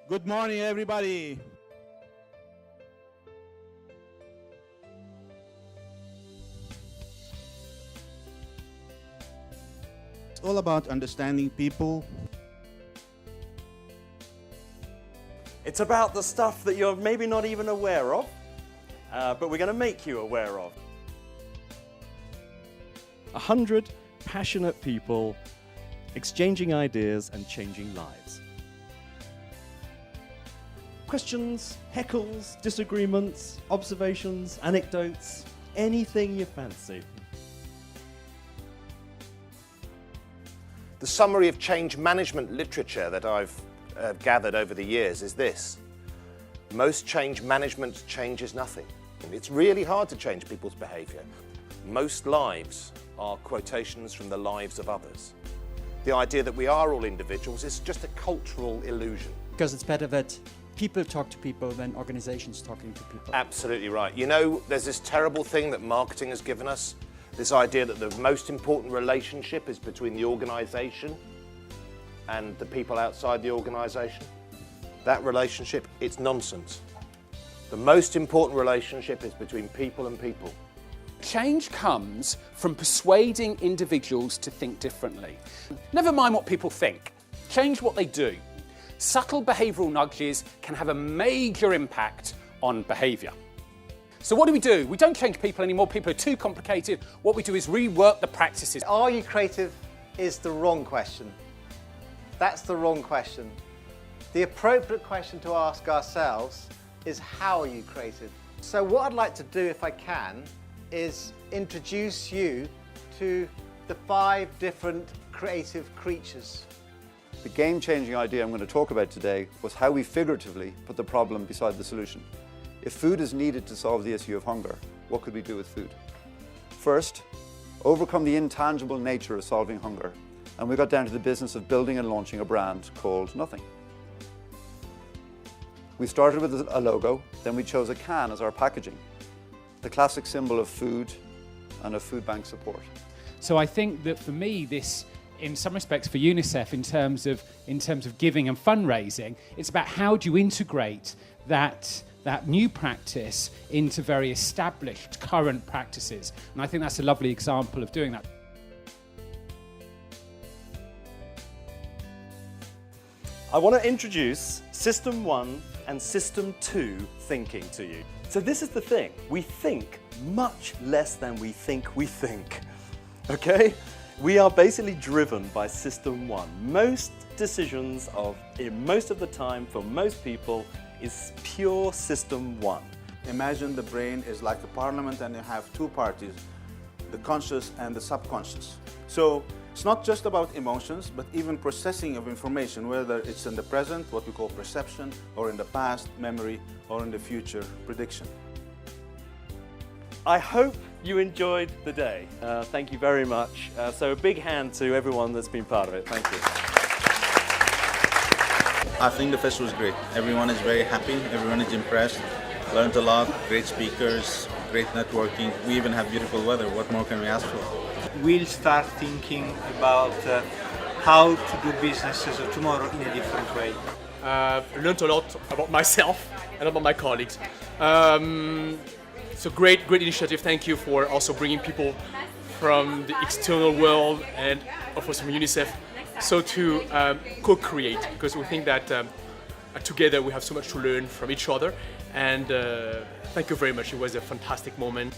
Good morning, everybody. It's all about understanding people. It's about the stuff that you're maybe not even aware of, but we're going to make you aware of. 100 passionate people exchanging ideas and changing lives. Questions, heckles, disagreements, observations, anecdotes, anything you fancy. The summary of change management literature that I've gathered over the years is this: most change management changes nothing. It's really hard to change people's behaviour. Most lives are quotations from the lives of others. The idea that we are all individuals is just a cultural illusion. Because it's better that people talk to people than organizations talking to people. Absolutely right. You know, there's this terrible thing that marketing has given us, this idea that the most important relationship is between the organisation and the people outside the organisation. That relationship, it's nonsense. The most important relationship is between people and people. Change comes from persuading individuals to think differently. Never mind what people think, change what they do. Subtle behavioural nudges can have a major impact on behaviour. So what do? We don't change people anymore, people are too complicated. What we do is rework the practices. Are you creative is the wrong question. That's the wrong question. The appropriate question to ask ourselves is, how are you creative? So what I'd like to do, if I can, is introduce you to the 5 different creative creatures. The game-changing idea I'm going to talk about today was how we figuratively put the problem beside the solution. If food is needed to solve the issue of hunger, what could we do with food? First, overcome the intangible nature of solving hunger, and we got down to the business of building and launching a brand called Nothing. We started with a logo, then we chose a can as our packaging, the classic symbol of food and of food bank support. So I think that for me, this, in some respects for UNICEF, in terms of giving and fundraising, it's about how do you integrate that new practice into very established current practices. And I think that's a lovely example of doing that. I want to introduce System 1 and System 2 thinking to you. So this is the thing, we think much less than we think, okay? We are basically driven by System 1. Most decisions most of the time for most people is pure System 1. Imagine the brain is like a parliament and you have 2 parties, the conscious and the subconscious. So it's not just about emotions, but even processing of information, whether it's in the present, what we call perception, or in the past, memory, or in the future, prediction. I hope you enjoyed the day. Thank you very much. So a big hand to everyone that's been part of it. Thank you. I think the festival was great. Everyone is very happy, everyone is impressed, learned a lot, great speakers, great networking. We even have beautiful weather. What more can we ask for? We'll start thinking about how to do businesses of tomorrow in a different way. Learned a lot about myself and about my colleagues. It's a great initiative. Thank you for also bringing people from the external world and of course from UNICEF, so to co-create, because we think that together we have so much to learn from each other, and thank you very much. It was a fantastic moment.